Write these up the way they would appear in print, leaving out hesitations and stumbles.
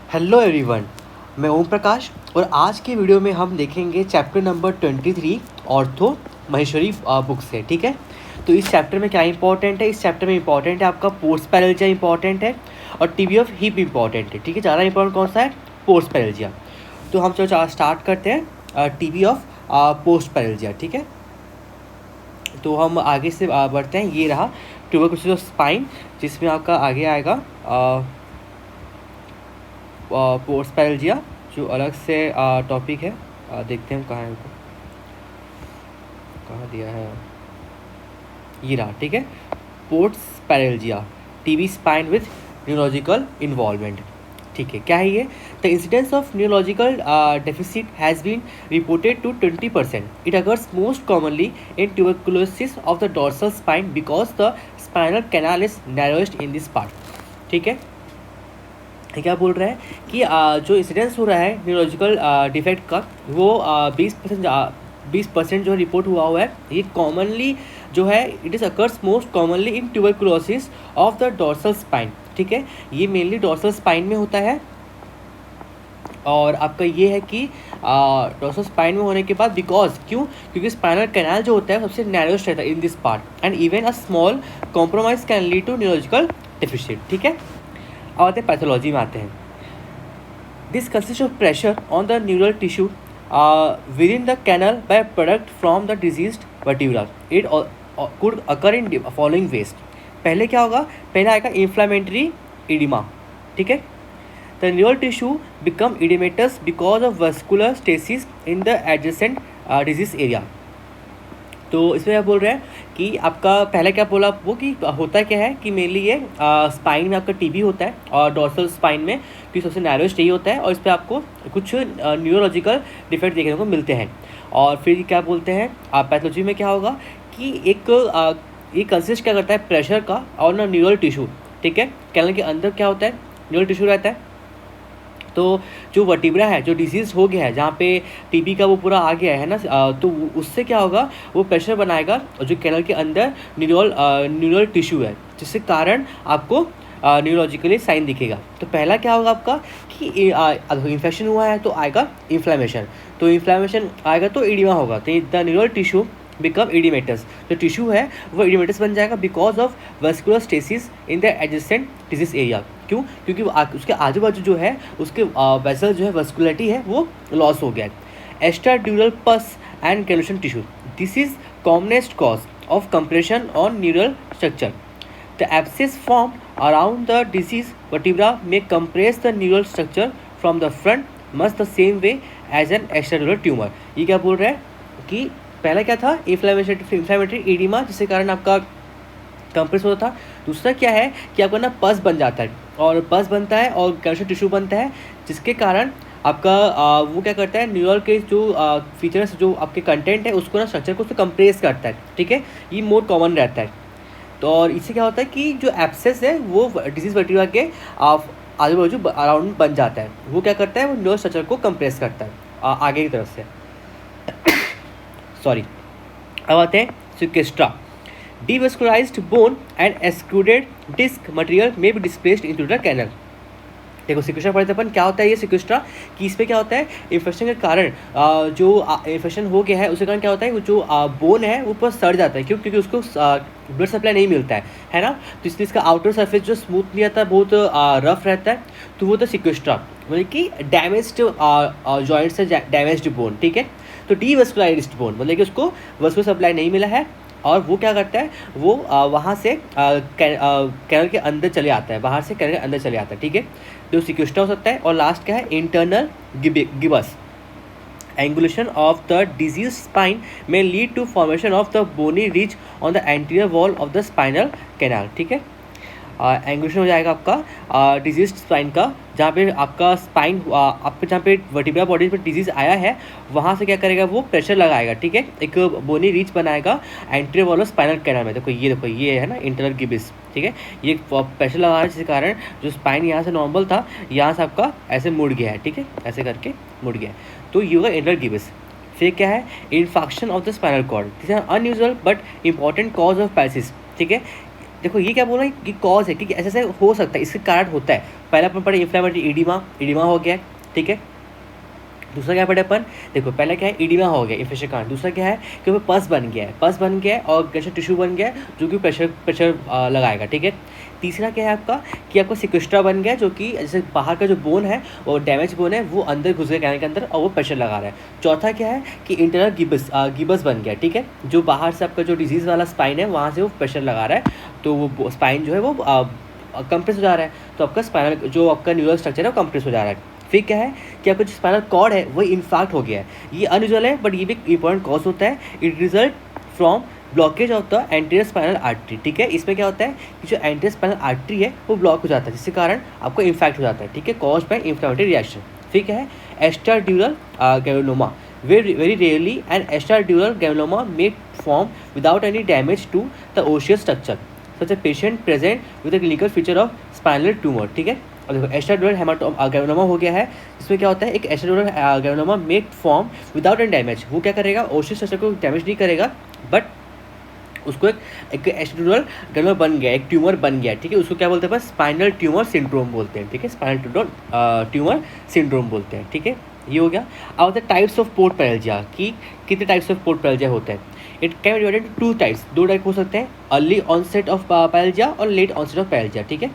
Hello everyone, मैं ओम प्रकाश और आज के वीडियो में हम देखेंगे chapter number 23 ortho Maheshwari book से। ठीक है, तो इस चैप्टर में क्या इंपॉर्टेंट है? इस चैप्टर में इंपॉर्टेंट है आपका पोस्ट पैरेलजिया इंपॉर्टेंट है और टीबी ऑफ हिप इंपॉर्टेंट है। ठीक है, ज़्यादा इंपॉर्टेंट कौन सा है? पोस्ट पैरेलजिया। तो हम चलो स्टार्ट करते हैं टीबी ऑफ पोस्ट पैरेलजिया। ठीक है, तो हम आगे से बढ़ते हैं। ये रहा ट्यूबरकुलोसिस ऑफ स्पाइन, जिसमें आपका आगे आएगा पोस्ट पैरेलजिया, जो अलग से टॉपिक है। देखते हैं कहाँ है, उनको कहाँ दिया है, ये रहा। ठीक है, post paraplegia TB spine with neurological involvement. ठीक है, क्या है ये? The incidence of neurological deficit has been reported to 20%. It occurs most commonly in tuberculosis of the dorsal spine because the spinal canal is narrowest in this part. ठीक है, क्या बोल रहा है कि जो इंसिडेंस हो रहा है न्यूरोलॉजिकल डिफेक्ट का, वो 20% जो रिपोर्ट हुआ है, ये कॉमनली जो है it is occurs most commonly in tuberculosis of the dorsal spine. ठीक है, ये मेनली डोर्सल स्पाइन में होता है। और आपका ये है कि डोर्सल स्पाइन में होने के बाद बिकॉज क्योंकि स्पाइनल कैनाल जो होता है सबसे नैरोस्ट रहता है in this part and even a small compromise can lead to neurological deficit. ठीक है, और आते पैथोलॉजी में आते हैं। This consist of pressure on the neural tissue with in the canal by product from the diseased vertebra. It could occur in following ways. पहले क्या होगा? पहले आएगा इन्फ्लामेटरी इडिमा। ठीक है, the neural tissue become edematous because of vascular stasis in the adjacent disease area. तो इसमें क्या बोल रहे हैं कि आपका पहले क्या बोला वो कि होता क्या है कि मेनली ये स्पाइन में आपका टीबी होता है और डोर्सल स्पाइन में कि सबसे नैरोस्ट यही होता है और इस पर आपको कुछ न्यूरोलॉजिकल डिफेक्ट देखने को मिलते हैं। और फिर क्या बोलते हैं पैथोलॉजी में क्या होगा कि ये कंसिस्ट क्या करता है प्रेशर का और ना न्यूरल टिश्यू। ठीक है, कैनल के अंदर क्या होता है? न्यूरल टिश्यू रहता है। तो जो वर्टिब्रा है, जो डिजीज हो गया है, जहाँ पे टीबी का वो पूरा आ गया है ना, तो उससे क्या होगा, वो प्रेशर बनाएगा और जो कैनल के अंदर न्यूरल टिश्यू है, जिसके कारण आपको न्यूरोलॉजिकली साइन दिखेगा। तो पहला क्या होगा आपका कि इन्फेक्शन हुआ है तो आएगा इन्फ्लेमेशन, तो इन्फ्लेमेशन आएगा तो इडिमा होगा, तो द न्यूरल टिश्यू बिकम इडिमेटस। जो टिश्यू है वो इडिमेटस बन जाएगा because of vascular stasis in the adjacent disease area. क्यों? क्योंकि उसके आजू बाजू जो है उसके वेसल जो है वस्कुलरिटी है वो लॉस हो गया है। Extradural pus and granulation tissue, this is commonest cause of compression on neural structure. The abscess form around the disease vertebra may compress the neural structure from the front much the same way as an extradural tumour. ये क्या बोल रहा है कि पहला क्या था? Inflammatory oedema, जिसके कारण आपका कंप्रेस होता था। दूसरा क्या है कि आपका ना पस बन जाता है और पस बनता है और कैल्शियम टिश्यू बनता है, जिसके कारण आपका वो क्या करता है, न्यूरल के जो फीचर्स जो आपके कंटेंट है उसको ना स्ट्रक्चर को उसको कंप्रेस करता है। ठीक है, ये मोर कॉमन रहता है। तो और इससे क्या होता है कि जो एब्सेस है वो डिजीज वर्टिब्रा के आजू बाजू अराउंड बन जाता है। वो क्या करता है? वो न्यूरल स्ट्रक्चर को कंप्रेस करता है आगे की तरफ से। सॉरी, अब आते हैं सिक्वेस्ट्रा। Devascularized bone and extruded disc material may be displaced into the canal। देखो सिक्वेस्ट्रा पढ़ते अपन क्या होता है ये सिक्वेस्ट्रा, कि इस पर क्या होता है, इन्फेक्शन के कारण जो इन्फेक्शन हो गया है उसके कारण क्या होता है, वो जो बोन है वो ऊपर सड़ जाता है। क्यों? क्योंकि उसको ब्लड सप्लाई नहीं मिलता है ना, तो इसलिए इसका आउटर सरफेस जो स्मूथ नहीं आता, बहुत रफ रहता है, तो वो तो सिक्वेस्ट्रा मतलब कि डैमेज्ड जॉइंट से डैमेज्ड बोन। ठीक है, तो डीवस्कुलाराइज्ड बोन मतलब कि उसको वस्कुलर सप्लाई नहीं मिला है और वो क्या करता है, वो वहाँ से कैनल के अंदर चले आता है, बाहर से कैनल के अंदर चले आता है। ठीक है, जो सिक्वेस्ट्रा हो सकता है। और लास्ट क्या है? Internal gibbus. Angulation of the disease spine may lead to formation of the bony ridge on the anterior wall of the spinal canal. ठीक है, एंगुलेशन हो जाएगा आपका डिजीज स्पाइन का, जहाँ पे आपका स्पाइन आपके जहाँ पे वर्टिब्रा बॉडी पे डिजीज आया है वहाँ से क्या करेगा, वो प्रेशर लगाएगा। ठीक है, एक बोनी रीच बनाएगा anterior wall of spinal canal में। देखो ये है ना इंटरनल गिबिस। ठीक है, ये प्रेशर लगा रहा है जिसके कारण जो स्पाइन यहाँ से नॉर्मल था यहाँ से आपका ऐसे मुड़ गया है। ठीक है, ऐसे करके मुड़ गया है, तो ये होगा इंटरनल गिबिस। फिर क्या है? Infection of the spinal cord. This are unusual but important cause of paralysis. ठीक है, देखो ये क्या बोल रहा है कि कॉज है, क्योंकि ऐसे ऐसे हो सकता है, इसके कारण होता है। पहला अपन पढ़े इन्फ्लेमेटरी इडीमा हो गया, ठीक है। दूसरा क्या पढ़े अपन, देखो पहला क्या है, इडीमा हो गया इन्फेक्शन कारण। दूसरा क्या है कि वो पस बन गया है, पस बन गया है और गैस्ट्रो टिश्यू बन गया है जो कि प्रेशर लगाएगा, ठीक है। तीसरा क्या है आपका कि आपको सिक्वेस्ट्रा बन गया है, जो कि जैसे बाहर का जो बोन है वो डैमेज बोन है, वो अंदर घुस गया कैनल के अंदर और वो प्रेशर लगा रहा है। चौथा क्या है कि इंटरनल गिबस बन गया, ठीक है, जो बाहर से आपका जो डिजीज़ वाला स्पाइन है वहाँ से वो प्रेशर लगा रहा है, तो वो स्पाइन जो है वो कंप्रेस हो जा रहा है, तो आपका स्पाइनल जो आपका न्यूरल स्ट्रक्चर है वो कंप्रेस हो जा रहा है। फिर क्या है कि आपका जो स्पाइनल कॉर्ड है वो इन्फाक्ट हो गया है। ये अनयूजुअल है बट ये भी एक इंपॉर्टेंट कॉज होता है। It result from blockage of the anterior spinal artery, ठीक है। इसमें क्या होता है कि जो एंटीरियर स्पाइनल आर्टरी है वो ब्लॉक हो जाता है, जिसके कारण आपको इन्फेक्ट हो जाता है, ठीक है, कॉज बाय इन्फ्लेमेटरी रिएक्शन। फिर क्या है एक्स्ट्राड्यूरल granuloma, very rarely an extradural granuloma may form without any damage to the osseous structure. Such a patient present with a clinical feature of spinal tumor, ठीक है। और देखो एक्स्ट्राड्यूरल ग्रेनुलोमा हो गया है, इसमें क्या होता है एक extradural granuloma may form without any damage. वो क्या करेगा, ओशियस स्ट्रक्चर को डैमेज नहीं करेगा, बट उसको एक एक्स्ट्राड्यूरल ग्रेनुलोमा बन गया, एक ट्यूमर बन गया, ठीक है। उसको क्या बोलते हैं, स्पाइनल ट्यूमर सिंड्रोम बोलते हैं, ठीक है, स्पाइनल ट्यूमर सिंड्रोम बोलते हैं, ठीक है। ये हो गया। अब द टाइप्स ऑफ पोर्ट पैरेलजिया की कितने टाइप्स ऑफ पोर्ट पैरेलजिया होते हैं। It can be divided two types, दो टाइप हो सकते हैं, अर्ली ऑनसेट ऑफ पैरेलजिया और लेट ऑनसेट ऑफ पैरेलजिया, ठीक है,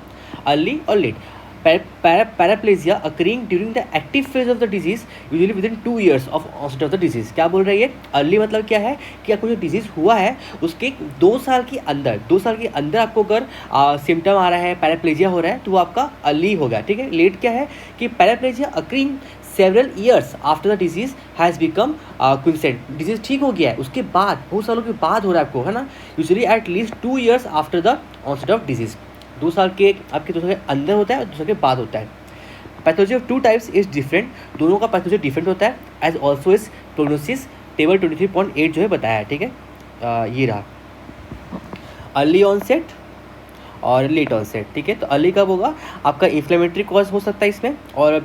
अर्ली और late. Paraplegia occurring during the active phase of the disease usually within 2 years of onset of the disease. क्या बोल रही है, अर्ली मतलब क्या है कि आपको जो डिजीज़ हुआ है उसके 2 साल के अंदर आपको अगर सिम्टम आ रहा है, पैराप्लेजिया हो रहा है, तो वो आपका अर्ली होगा, ठीक है। लेट क्या है कि paraplegia occurring several years after the disease has become quiescent, disease ठीक हो गया है उसके बाद बहुत सालों के बाद हो रहा है आपको, है ना, usually at least 2 years after the onset of disease. 2 साल के आपके 2 साल के अंदर होता है और 2 साल के बाद होता है। Pathology of 2 types is different, दोनों का पैथोलॉजी डिफरेंट होता है। As also is prognosis table 23.8 जो है बताया है, ठीक है। ये रहा अर्ली ऑनसेट और लेट ऑनसेट, ठीक है। तो अर्ली कब होगा, आपका इन्फ्लेमेटरी कॉज हो सकता है इसमें, और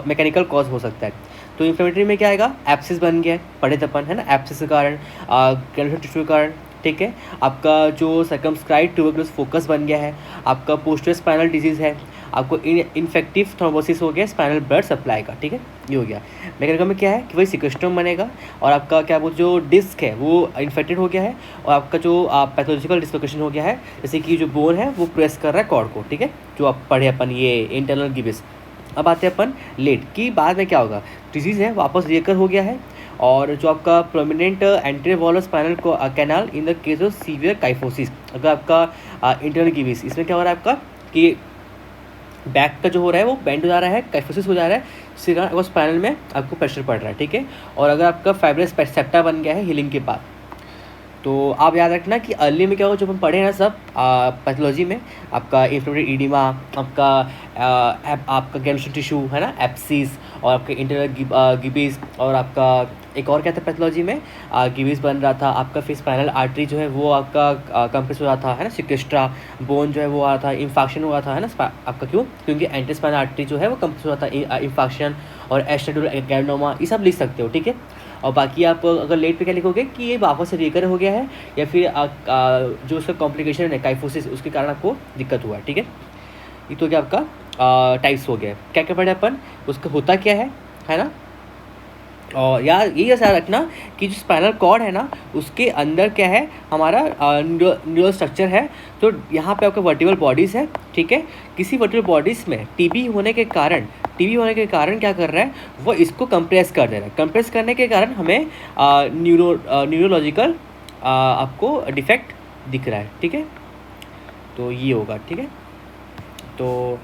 मैकेनिकल कॉज हो सकता है। तो इन्फ्लेमेटरी में क्या आएगा, एप्सिस बन गया है, पढ़े थे अपन, है ना, एप्सिस के कारण, ग्रैनुलर टिश्यू के कारण, ठीक है। आपका जो सर्कमस्क्राइब्ड ट्यूबरकुलस फोकस बन गया है, आपका पोस्टीरियर स्पाइनल डिजीज़ है, आपको इन्फेक्टिव थ्रोम्बोसिस हो गया स्पाइनल ब्लड सप्लाई का, ठीक है, ये हो गया। मैकेनिकल में क्या है कि वही सिक्वेस्ट्रम बनेगा, और आपका क्या बोल जो डिस्क है वो इन्फेक्टेड हो गया है, और आपका जो पैथोलॉजिकल डिस्लोकेशन हो गया है, जैसे कि जो बोन है वो प्रेस कर रहा है कॉर्ड को, ठीक है, जो आप पढ़े अपन ये इंटरनल गिब्स। अब आते हैं अपन लेट की, बाद में क्या होगा, डिजीज़ है वापस रिकर हो गया है, और जो आपका prominent anterior wall of spinal canal in the case of severe kyphosis, अगर आपका इंटरनल गिब्स, इसमें क्या हो रहा है आपका कि बैक का जो हो रहा है वो बेंड हो जा रहा है, काइफोसिस हो जा रहा है, इसके कारण स्पाइनल में आपको प्रेशर पड़ रहा है, ठीक है। और अगर आपका फाइब्रस सेप्टा बन गया है हीलिंग के बाद, तो आप याद रखना कि अर्ली में क्या होगा, जो हम पढ़े ना सब पैथोलॉजी में, आपका इन्फ्लेमेटरी इडीमा, आपका ग्रैनुलर टिश्यू है ना, एप्सिस, और आपका इंटरनल गिबीज, और आपका एक और क्या था पैथोलॉजी में, गिबीज बन रहा था, आपका फिर स्पाइनल आर्टरी जो है वो आपका कंप्रेस हो रहा था, है ना, सिक्वेस्ट्रा बोन जो है वो आ रहा था, इन्फेक्शन हुआ था, है ना, आपका क्यों, क्योंकि एंटी स्पाइनल आर्टरी जो है वो कंप्रेस हो रहा था, इन्फेक्शन और एक्स्ट्राड्यूरल ग्रेनुलोमा, ये सब लिख सकते हो, ठीक है। और बाकी आप अगर लेट पे क्या लिखोगे कि ये वापस से रिकर हो गया है, या फिर जो उसका कॉम्प्लिकेशन है काइफोसिस, उसके कारण आपको दिक्कत हुआ है, ठीक है। ये तो क्या आपका टाइप्स हो गया, क्या क्या पढ़े अपन, उसका होता क्या है ना। और यार ये ऐसा रखना कि जो स्पाइनल कॉर्ड है ना उसके अंदर क्या है हमारा न्यूरल स्ट्रक्चर है, तो यहाँ पे आपका वर्टिबल बॉडीज़ है, ठीक है। किसी वर्टिबल बॉडीज़ में टीबी होने के कारण क्या कर रहा है, वो इसको कंप्रेस कर दे रहा है। कंप्रेस करने के कारण हमें न्यूरोलॉजिकल आपको डिफेक्ट दिख रहा है, ठीक है। तो ये होगा, ठीक है। तो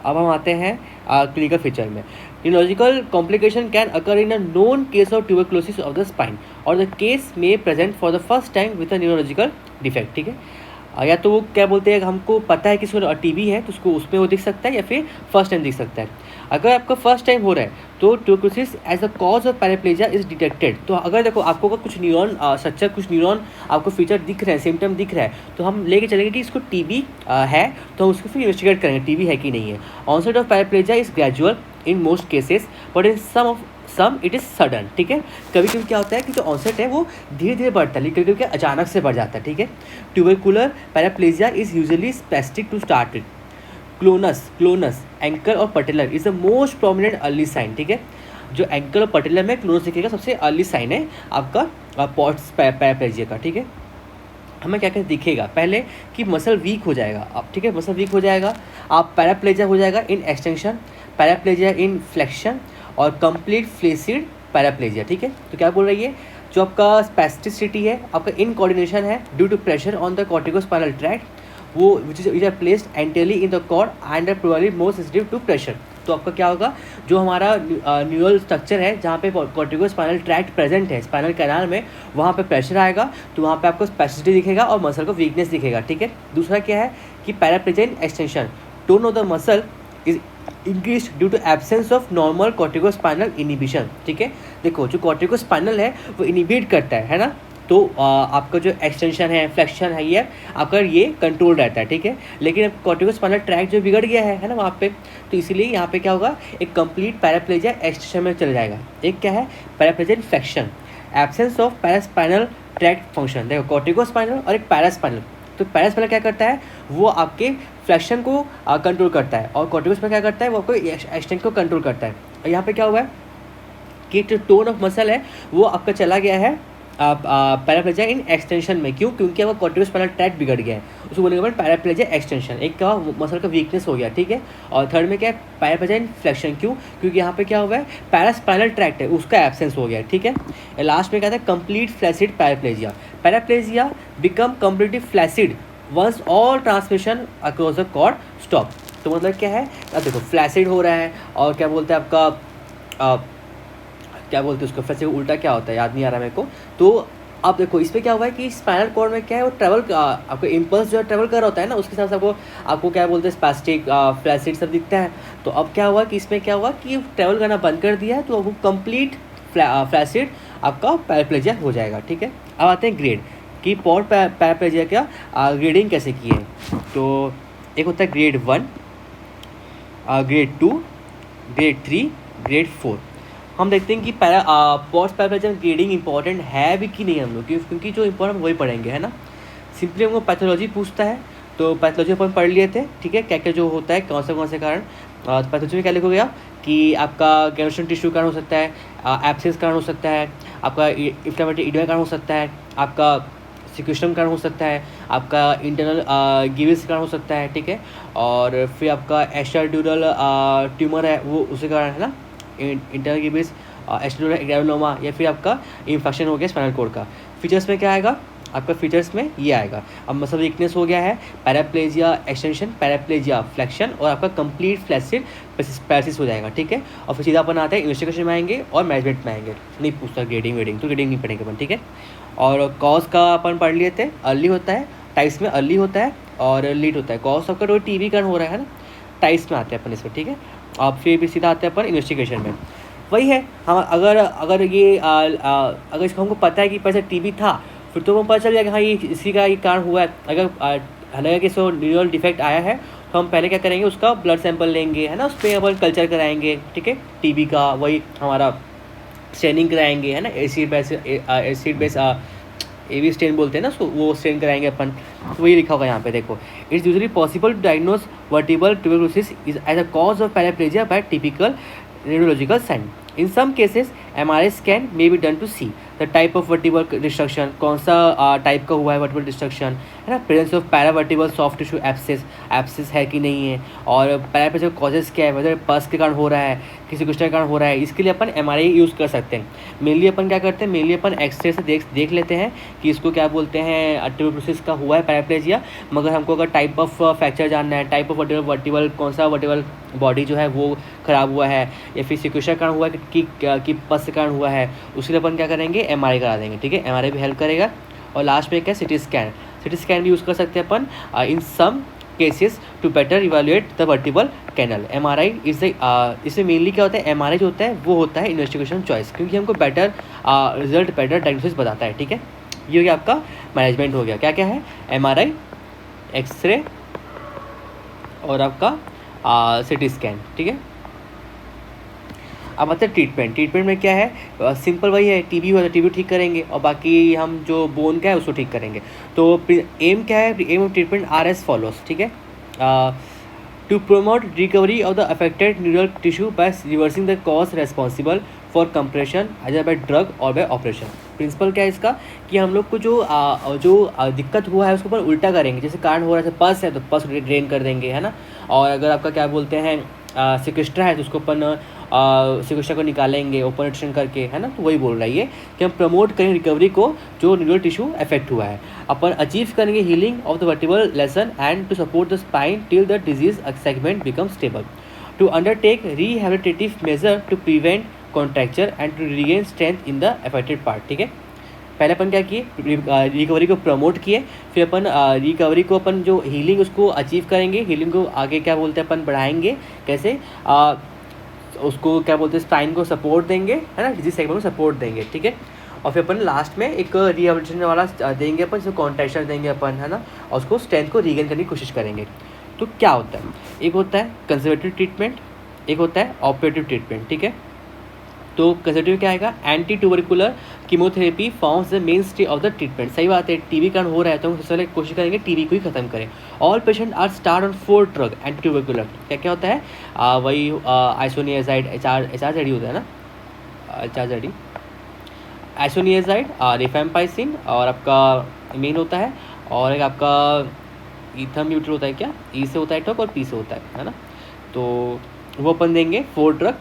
अब हम आते हैं क्लिनिकल फीचर में। Neurological complication can occur in a known case of tuberculosis of the spine, or the case may present for the first time with a neurological defect, ठीक है। या तो वो क्या बोलते हैं, हमको पता है कि उसको टीबी है तो उसको उसमें वो दिख सकता है, या फिर फर्स्ट टाइम दिख सकता है। अगर आपका फर्स्ट टाइम हो रहा है तो tuberculosis as a cause of paraplegia is detected. तो अगर देखो आपको कुछ न्यूरॉन स्ट्रक्चर, कुछ न्यूरॉन आपको फीचर दिख रहे हैं, सिम्टम दिख रहा है, तो हम लेके चलेंगे कि इसको टीबी है, तो हम उसको फिर इन्वेस्टिगेट करेंगे टीबी है कि नहीं है। Onset of paraplegia is gradual in most cases but in some it is sudden, ठीक है। कभी कभी क्या होता है कि जो ऑनसेट है वो धीरे धीरे बढ़ता है, लेकिन कभी कभी अचानक से बढ़ जाता है, ठीक है। Tubercular paraplegia is usually specific to start with clonus ankle और patellar is the most prominent early sign, ठीक है। जो एंकल और पटेलर में क्लोनस दिखेगा सबसे अर्ली साइन है आपका पॉट्स पैराप्लेजिया का, ठीक है। हमें क्या क्या दिखेगा, पहले कि मसल वीक हो जाएगा आप, ठीक है, मसल वीक हो जाएगा आप, पैराप्लेजिया हो जाएगा इन एक्सटेंशन, पैराप्लेजिया इन फ्लेक्शन और कंप्लीट फ्लेसिड पैराप्लेजिया, ठीक है। तो क्या बोल रही है, जो आपका स्पेस्टिसिटी है, आपका इनकोऑर्डिनेशन है due to pressure on the corticospinal tract, वो which is placed anteriorly in the cord and are probably more sensitive to pressure. तो आपका क्या होगा, जो हमारा न्यूरल स्ट्रक्चर है जहाँ पे कॉर्टिकोस्पाइनल ट्रैक्ट प्रेजेंट है स्पाइनल कैनाल में, वहाँ पे प्रेशर आएगा तो वहाँ पे आपको स्पेसिसिटी दिखेगा और मसल को वीकनेस दिखेगा, ठीक है। दूसरा क्या है कि paraplegia in extension, tone of the muscle is increase due to absence of normal corticospinal inhibition, ठीक है। देखो जो कॉर्टिकोस्पाइनल है वो इनिबिट करता है ना, तो आपका जो एक्सटेंशन है फ्लेक्शन है ये आपका ये कंट्रोल रहता है, ठीक है। लेकिन कॉर्टिकोस्पाइनल ट्रैक्ट जो बिगड़ गया है ना वहाँ पे, तो इसीलिए यहाँ पे क्या होगा, एक कंप्लीट पैराप्लेजिया एक्सटेंशन में चला जाएगा। एक क्या है paraplegia flexion, absence of paraspinal tract function. देखो कॉर्टिकोस्पाइनल और एक पैरास्पाइनल, तो पैरास्पाइनल क्या करता है, वो आपके फ्लेक्शन को कंट्रोल करता है और कॉर्टिकोस्पाइनल क्या करता है, वो आपको एक्सटेंशन को कंट्रोल करता है। और यहाँ पे क्या हुआ है कि जो टोन ऑफ मसल है वो आपका चला गया है पैराप्लेजिया इन एक्सटेंशन में, क्यों, क्योंकि वो कॉर्टिकोस्पाइनल ट्रैक्ट बिगड़ गया है, उसको बोलेंगे अपन पैराप्लेजिया एक्सटेंशन, एक क्या मसल का वीकनेस हो गया, ठीक है। और थर्ड में क्या है पैराप्लेजिया इन फ्लेक्शन, क्यों, क्योंकि यहाँ पे क्या हुआ है पैरास्पाइनल ट्रैक्ट है उसका एब्सेंस हो गया है, ठीक है। लास्ट में क्या था complete flaccid paraplegia, paraplegia become completely flaccid once all transmission across the cord stop. तो मतलब क्या है, अब देखो फ्लैसिड हो रहा है और क्या बोलते हैं आपका क्या बोलते हैं उसको, फ्लैसिड उल्टा क्या होता है याद नहीं आ रहा मेरे को। तो अब देखो इसमें क्या हुआ है कि स्पाइनल कॉर्ड में क्या है वो ट्रैवल आपको इम्पल्स जो है ट्रैवल कर रहा होता है ना, उसके हिसाब से आपको क्या बोलते हैं स्पास्टिक फ्लैसिड सब दिखता है। तो अब क्या हुआ कि इसमें क्या हुआ कि ट्रैवल करना बंद कर दिया है, तो वो कंप्लीट फ्लैसिड आपका पैराप्लेजिया हो जाएगा, ठीक है। अब आते हैं ग्रेड कि पॉड पैराप्लेजिया का ग्रेडिंग कैसे की है। तो एक होता है ग्रेड 1, ग्रेड 2, ग्रेड 3, ग्रेड 4। हम देखते हैं कि पोस्ट पैराप्लेजिया ग्रेडिंग इंपॉर्टेंट है भी कि नहीं हम लोग, क्योंकि जो इंपॉर्टेंट वही पढ़ेंगे है ना। सिंपली हमको पैथोलॉजी पूछता है, तो पैथोलॉजी अपन पढ़ लिए थे, ठीक है, क्या क्या जो होता है कौन से कारण। पैथोलॉजी में क्या लिखोगे आप कि आपका गैनोशन टिश्यू कारण हो सकता है, एब्सेंस कारण हो सकता है, आपका इन्फ्लेमेटरी एडिमा कारण हो सकता है, आपका सिक्वेशन कारण हो सकता है, आपका इंटरनल गिविस कारण हो सकता है, ठीक है। और फिर आपका एक्स्ट्राड्यूरल ट्यूमर है वो उसी कारण है ना, इंटरनल गिविस, एक्स्ट्राड्यूरल ग्रेनुलोमा, या फिर आपका इन्फेक्शन हो गया स्पाइनल कॉर्ड का। फीचर्स में क्या आएगा आपका, फीचर्स में ये आएगा, अब मसल वीकनेस हो गया है, पैराप्लेजिया एक्सटेंशन, पैराप्लेजिया फ्लेक्शन और आपका कंप्लीट फ्लैसिड पैरालिसिस हो जाएगा, ठीक है। और फिर सीधा अपन आते हैं इन्वेस्टिगेशन में आएंगे और मैनेजमेंट में आएंगे, नहीं पूछता ग्रेडिंग वेडिंग, तो ग्रेडिंग नहीं पढ़ेंगे अपन, ठीक है। और कॉज का अपन पढ़ लिए थे, अर्ली होता है, टाइप्स में अर्ली होता है और लेट होता है। कॉज आपका तो टीबी कारण हो रहा है ना, टाइप्स में आते हैं अपन इसमें, ठीक है। अब फिर भी सीधा आते हैं अपन इन्वेस्टिगेशन में, वही है हम अगर ये अगर इसको हमको पता है कि पहले टीबी था, फिर तो हमको पता चल जाएगा हाँ ये इसी का ये कारण हुआ है। अगर लगेगा कि इसको न्यूरल डिफेक्ट आया है तो हम पहले क्या करेंगे, उसका ब्लड सैंपल लेंगे है ना, उस पर अपन कल्चर कराएंगे, ठीक है, टीबी का, वही हमारा स्टेनिंग कराएंगे है ना, एसिड बेस एवी स्टेन बोलते हैं ना उसको, वो स्टेन कराएंगे अपन। तो वही लिखा होगा यहाँ पे देखो, it's usually possible to diagnose vertebral tuberculosis is as a cause of paraplegia by typical radiological sign. In some cases MRI scan may be done to see the type of vertebral destruction, कौन सा type का हुआ है vertebral destruction है ना, presence of paravertebral soft tissue abscess है कि नहीं है, और पैराप्लेजिया कॉजेस क्या है, वेदर पस के कारण हो रहा है, किसी कुछ के कारण हो रहा है, इसके लिए अपन MRI यूज़ कर सकते हैं। मेनली अपन क्या करते हैं, मेनली अपन एक्सरे से देख लेते हैं कि इसको क्या बोलते हैं ट्यूबरकुलोसिस का हुआ है पैराप्लेजिया। मगर हमको अगर टाइप ऑफ फ्रैक्चर जानना है, टाइप ऑफ वर्टिबल कौन सा वर्टिबल बॉडी जो है वो ख़राब हुआ है, या फिर सिक्वेशन कारण हुआ है कि पस के कारण हुआ है, उसके लिए अपन क्या करेंगे MRI करा देंगे, ठीक है। MRI भी हेल्प करेगा। और लास्ट में क्या सिटी स्कैन भी यूज़ कर सकते हैं अपन in some cases to better evaluate the vertebral canal. MRI is इसमें मेनली क्या होता है, MRI जो होता है वो होता है इन्वेस्टिगेशन चॉइस, क्योंकि हमको बेटर रिजल्ट, बेटर डायग्नोसिस बताता है, ठीक है। ये हो गया आपका मैनेजमेंट हो गया, क्या क्या है MRI, एक्सरे और आपका सिटी स्कैन, ठीक है। अब आते हैं ट्रीटमेंट। ट्रीटमेंट में क्या है, सिंपल वही है, टीबी हुआ तो टीबी ठीक करेंगे और बाकी हम जो बोन का है उसको ठीक करेंगे। तो एम क्या है, aim of treatment are as follows, ठीक है। To promote recovery of the affected neural tissue by reversing the cause responsible for compression as by drug और बाय ऑपरेशन। प्रिंसिपल क्या है इसका कि हम लोग को जो दिक्कत हुआ है उसके ऊपर उल्टा करेंगे। जैसे कारण हो रहा है पस है तो पस ड्रेन कर देंगे, है ना। और अगर आपका क्या बोलते हैं सिक्वेस्ट्रा है तो उसको अपन सिक्वेस्ट्रा को निकालेंगे ओपरेशन करके, है ना। तो वही बोल रहा है ये कि हम प्रमोट करें रिकवरी को जो न्यूरल टिश्यू अफेक्ट हुआ है। अपन अचीव करेंगे healing of the vertebral lesion and to support the spine till the disease segment become stable. To undertake rehabilitative measure to prevent contracture and to regain strength in the affected part, ठीक है। पहले अपन क्या किए, recovery को promote किए, फिर अपन recovery को अपन जो हीलिंग उसको अचीव करेंगे, हीलिंग को आगे क्या बोलते हैं अपन बढ़ाएंगे, कैसे उसको क्या बोलते हैं स्पाइन को सपोर्ट देंगे, है ना, डिजीज सेगमेंट को सपोर्ट देंगे, ठीक है। और फिर अपन लास्ट में एक रिहेबिलिटेशन वाला देंगे अपन, जिसको कॉन्ट्रैक्शन देंगे अपन, है ना, और उसको स्ट्रेंथ को रीगेन करने की कोशिश करेंगे। तो क्या होता है, एक होता है कंजर्वेटिव ट्रीटमेंट, एक होता है ऑपरेटिव ट्रीटमेंट, ठीक है। तो कंजर्वेटिव क्या आएगा, anti tubercular chemotherapy forms the main stay of the treatment. सही बात है, टीबी कारण हो रहा है तो हम सबसे पहले कोशिश करेंगे टीबी को ही खत्म करें। All patient are start on 4 drug anti tubercular. क्या क्या होता है, वही आइसोनियाजाइड एचआरजेडी होता है ना, एचआरजेडी आइसोनियाजाइड, रिफेम्पाइसिन, और आपका मेन होता है, और एक आपका इथाम्यूटिल होता है, क्या ई से होता है टॉक और पी से होता है ना। तो वो अपन देंगे 4 drug.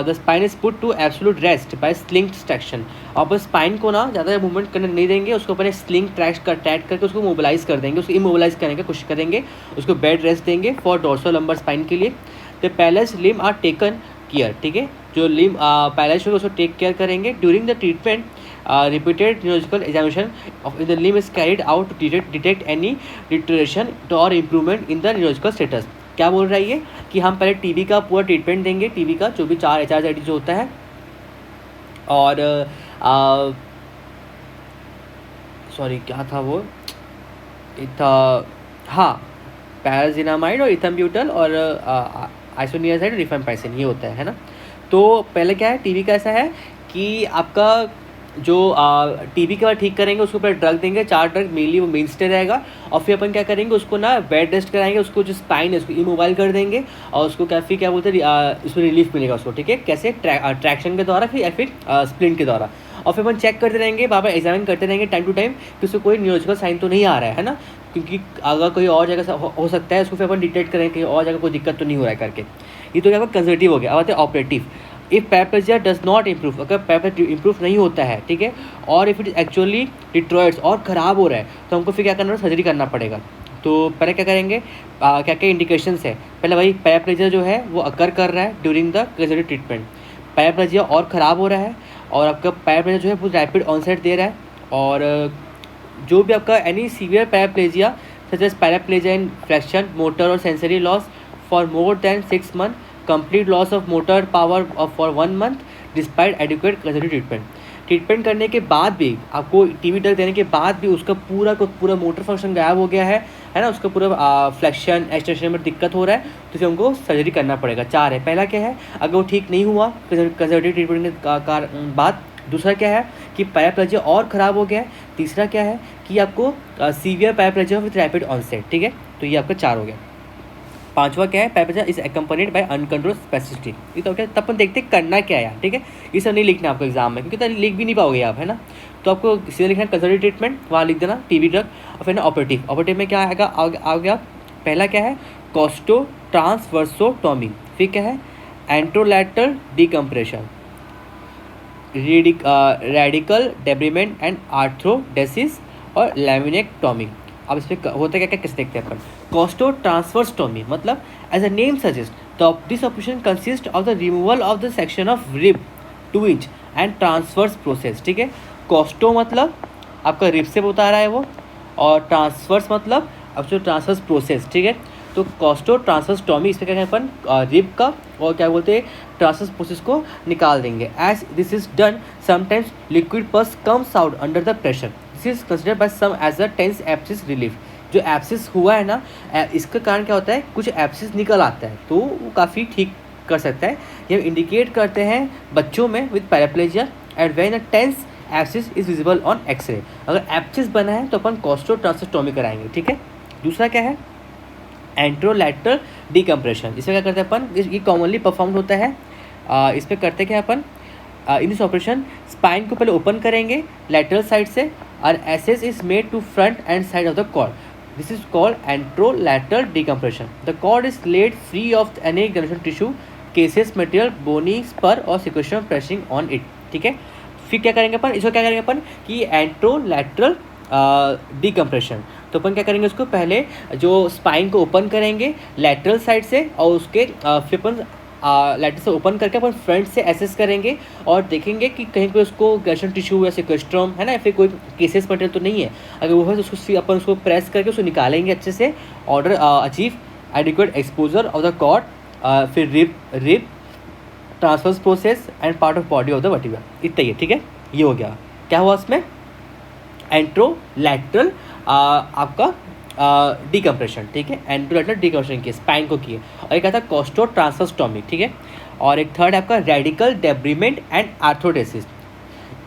The spine is put to absolute rest by sling traction. अपन स्पाइन को ना ज़्यादा मूवमेंट करने नहीं देंगे, उसको अपन स्लिंग ट्रैक करके उसको मोबिलाइज कर देंगे, उसको इमोबिलाइज करने की कोशिश करेंगे, उसको बेड रेस्ट देंगे फॉर डोर्सल लंबर स्पाइन के लिए। The palsied limb are taken care, ठीक है, जो लिम्ब पैलेस होगा उसको टेक केयर करेंगे। During the treatment repeated neurological examination of the limb is carried out to detect any deterioration or improvement in the neurological status। क्या बोल रहा है ये कि हम पहले टीबी का पूरा ट्रीटमेंट देंगे, टीबी का जो भी 4 HRZD जो होता है, और सॉरी क्या था वो, हाँ पैराजिनामाइड और इथम्ब्यूटल और आइसोनियाजाइड और रिफेम्पाइसिन, ये होता है ना। तो पहले क्या है, टीबी का ऐसा है कि आपका जो टीबी के बाद ठीक करेंगे उसको पहले ड्रग देंगे, 4 ड्रग मेनली वो मेन स्टे रहेगा। और फिर अपन क्या करेंगे, उसको ना बेड रेस्ट कराएंगे, उसको जो स्पाइन है उसको इमोबाइल कर देंगे, और उसको काफ़ी क्या बोलते हैं उसमें रिलीफ मिलेगा उसको, ठीक है, कैसे ट्रैक्शन के द्वारा या फिर स्प्लिंट के द्वारा। और फिर अपन चेक करते रहेंगे, बार बार एग्जामिन करते रहेंगे टाइम टू टाइम कि उसको कोई न्यूरोलॉजिकल साइन तो नहीं आ रहा है ना, क्योंकि अगर कोई और जगह हो सकता है उसको फिर अपन डिटेक्ट करेंगे कहीं और जगह कोई दिक्कत तो नहीं हो रहा है करके। ये तो क्या कंजर्वेटिव हो गया। अब आते हैं operative. If paraplegia does not improve, अगर पैराप्लेजिया इम्प्रूव नहीं होता है, ठीक है, और इफ इट एक्चुअली डिट्रॉयड्स और ख़राब हो रहा है, तो हमको फिर क्या करना है, सर्जरी करना पड़ेगा। तो पहले क्या करेंगे, क्या क्या इंडिकेशंस है, पहले भाई पैराप्लेजिया जो है वो अकर कर रहा है during the conservative treatment, paraplegia और ख़राब हो रहा है, और आपका पैराप्लेजिया जो है वो रैपिड ऑनसेट दे रहा है, और जो भी आपका any severe paraplegia such as paraplegia in flexion motor और sensory loss for more than 6 month, complete loss of motor power for 1 month despite adequate conservative treatment करने के बाद भी, आपको टीबी ड्रग देने के बाद भी उसका पूरा मोटर फंक्शन गायब हो गया है ना, उसका पूरा फ्लैक्शन एक्सटेंशन में दिक्कत हो रहा है, तो फिर हमको सर्जरी करना पड़ेगा। 4 है, पहला क्या है, अगर वो ठीक नहीं हुआ कंजर्वेटिव ट्रीटमेंट के बाद, दूसरा क्या है कि पैराप्लेजिया और ख़राब हो गया है, तीसरा क्या है कि आपको severe paraplegia with rapid onset, ठीक है, तो ये आपका 4 हो गया। 5वां क्या है, paraplegia is accompanied by uncontrolled spasticity. ये तो क्या, तब अपन देखते करना क्या है यार, ठीक है, ये सब नहीं लिखना आपको एग्जाम में, क्योंकि लिख भी नहीं पाओगे आप, है ना। तो आपको सीधे लिखना है कंजर्वेटिव ट्रीटमेंट, वहाँ लिख देना टीबी ड्रग, और फिर ना ऑपरेटिव में क्या आएगा, आ गया पहला क्या है, कॉस्टो ट्रांसवर्सोटॉमी, फिर क्या है, anterolateral decompression, radical डेब्रिमेंट and arthrodesis और लैमिनेक्टॉमी। अब इसमें होता क्या क्या कैसे देखते हैं अपन, कॉस्टो ट्रांसवर्सटॉमी मतलब as a name suggest this operation consist of the removal of the section of rib 2 inch and transverse process, ठीक है। कॉस्टो मतलब आपका रिब से बता रहा है वो, और ट्रांसवर्स मतलब अब जो ट्रांसवर्स प्रोसेस, ठीक है। तो कॉस्टो ट्रांसवर्सटॉमी, इसमें क्या करें अपन, रिब का और क्या बोलते हैं ट्रांसवर्स प्रोसेस को निकाल देंगे। As this is done sometimes liquid pus comes out under the pressure, this is considered by some as a tense abscess relief. जो एब्सिस हुआ है ना, इसका कारण क्या होता है, कुछ एब्सिस निकल आता है, तो वो काफ़ी ठीक कर सकता है। ये इंडिकेट करते हैं बच्चों में with paraplegia and when a tense abscess is visible on x-ray. अगर एब्सिस बना है तो अपन कोस्टोट्रांसोस्टोमी कराएंगे, ठीक है। दूसरा क्या है, एंट्रोलैटरल डिकम्प्रेशन। इसमें क्या करते हैं अपन, ये कॉमनली परफॉर्म होता है। इसमें करते क्या अपन, इन दिस ऑपरेशन स्पाइन को पहले ओपन करेंगे लैटरल साइड से और access is made to front and side of the cord. This is called anterolateral decompression. The cord is laid free of any granulation tissue, caseous material, bony spur और sequestrum pressing on it, ठीक है। फिर क्या करेंगे अपन, इसको क्या करेंगे अपन कि एंट्रोलैटरल डिकम्प्रेशन। तो अपन क्या करेंगे, उसको पहले जो स्पाइन को ओपन करेंगे लैटरल साइड से और उसके फिर अपन लैटर से ओपन करके अपन फ्रंट से एसेस करेंगे और देखेंगे कि कहीं पे उसको गैशन टिश्यू या सिक्वेस्ट्रम है ना, या फिर कोई केसेस मटेरियल तो नहीं है। अगर वो है तो उसको अपन उसको प्रेस करके उसको निकालेंगे अच्छे से, order achieve adequate exposure of the cord, फिर rib transverse process and part of body of the vertebra. इतना ही है, ठीक है। ये हो गया, क्या हुआ उसमें, एंट्रोलैटरल आपका डिकम्प्रेशन, ठीक है। एंट्रोलैटरल डिकम्प्रेशन किए, स्पाइन को किए। और एक आता है कोस्टोट्रांसोस्टोमी, ठीक है। और एक थर्ड आपका radical debridement and arthrodesis,